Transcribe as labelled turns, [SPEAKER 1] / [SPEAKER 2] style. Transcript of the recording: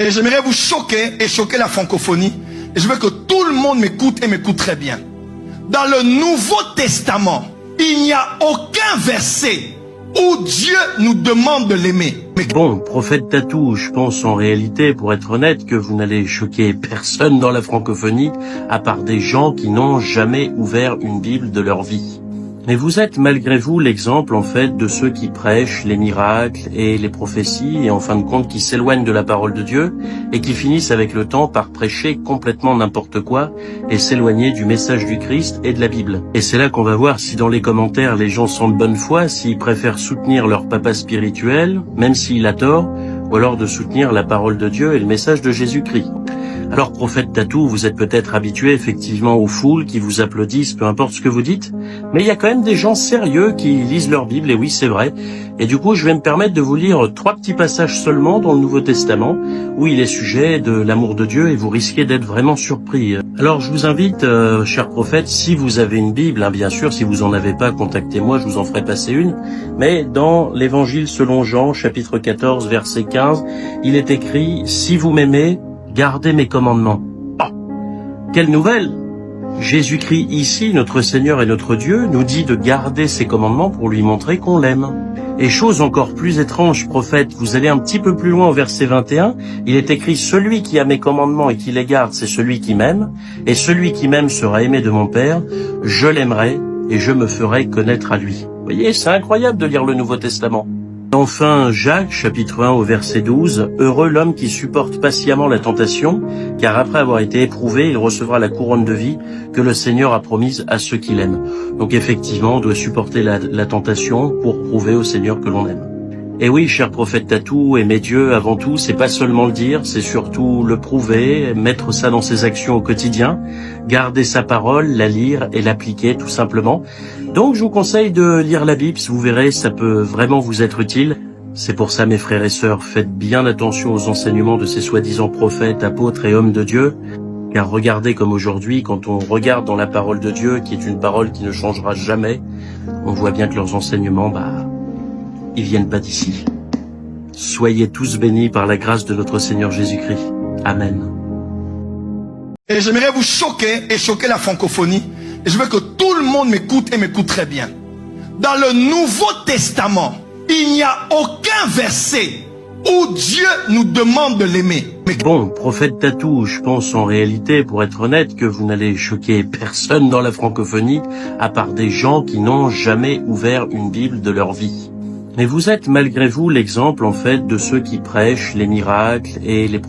[SPEAKER 1] Et j'aimerais vous choquer et choquer la francophonie. Et je veux que tout le monde m'écoute et m'écoute très bien. Dans le Nouveau Testament, il n'y a aucun verset où Dieu nous demande de l'aimer.
[SPEAKER 2] Bon, prophète Tatou, je pense en réalité, pour être honnête, que vous n'allez choquer personne dans la francophonie, à part des gens qui n'ont jamais ouvert une Bible de leur vie. Mais vous êtes malgré vous l'exemple en fait de ceux qui prêchent les miracles et les prophéties et en fin de compte qui s'éloignent de la parole de Dieu et qui finissent avec le temps par prêcher complètement n'importe quoi et s'éloigner du message du Christ et de la Bible. Et c'est là qu'on va voir si dans les commentaires les gens sont de bonne foi, s'ils préfèrent soutenir leur papa spirituel, même s'il a tort, ou alors de soutenir la parole de Dieu et le message de Jésus-Christ. Alors, prophète Tatou, vous êtes peut-être habitué effectivement aux foules qui vous applaudissent, peu importe ce que vous dites, mais il y a quand même des gens sérieux qui lisent leur Bible, et oui, c'est vrai. Et du coup, je vais me permettre de vous lire 3 petits passages seulement dans le Nouveau Testament, où il est sujet de l'amour de Dieu, et vous risquez d'être vraiment surpris. Alors, je vous invite, cher prophète, si vous avez une Bible, bien sûr, si vous en avez pas, contactez-moi, je vous en ferai passer une, mais dans l'Évangile selon Jean, chapitre 14, verset 15, il est écrit « Si vous m'aimez, gardez mes commandements. » Oh, quelle nouvelle! Jésus-Christ ici, notre Seigneur et notre Dieu, nous dit de garder ses commandements pour lui montrer qu'on l'aime. Et chose encore plus étrange, prophète, vous allez un petit peu plus loin au verset 21, il est écrit « Celui qui a mes commandements et qui les garde, c'est celui qui m'aime, et celui qui m'aime sera aimé de mon Père, je l'aimerai et je me ferai connaître à lui. » Vous voyez, c'est incroyable de lire le Nouveau Testament. Enfin, Jacques, chapitre 1 au verset 12, « Heureux l'homme qui supporte patiemment la tentation, car après avoir été éprouvé, il recevra la couronne de vie que le Seigneur a promise à ceux qui l'aiment. » Donc effectivement, on doit supporter la tentation pour prouver au Seigneur que l'on aime. Et oui, cher prophète Tatou, aimer Dieu avant tout, c'est pas seulement le dire, c'est surtout le prouver, mettre ça dans ses actions au quotidien, garder sa parole, la lire et l'appliquer tout simplement. Donc je vous conseille de lire la Bible, vous verrez, ça peut vraiment vous être utile. C'est pour ça, mes frères et sœurs, faites bien attention aux enseignements de ces soi-disant prophètes, apôtres et hommes de Dieu. Car regardez comme aujourd'hui, quand on regarde dans la parole de Dieu, qui est une parole qui ne changera jamais, on voit bien que leurs enseignements, ils viennent pas d'ici. Soyez tous bénis par la grâce de notre Seigneur Jésus-Christ. Amen.
[SPEAKER 1] Et j'aimerais vous choquer et choquer la francophonie. Et je veux que tout le monde m'écoute et m'écoute très bien. Dans le Nouveau Testament, il n'y a aucun verset où Dieu nous demande de l'aimer.
[SPEAKER 2] Bon, prophète Tatou, je pense en réalité, pour être honnête, que vous n'allez choquer personne dans la francophonie, à part des gens qui n'ont jamais ouvert une Bible de leur vie. Mais vous êtes malgré vous l'exemple en fait de ceux qui prêchent les miracles et les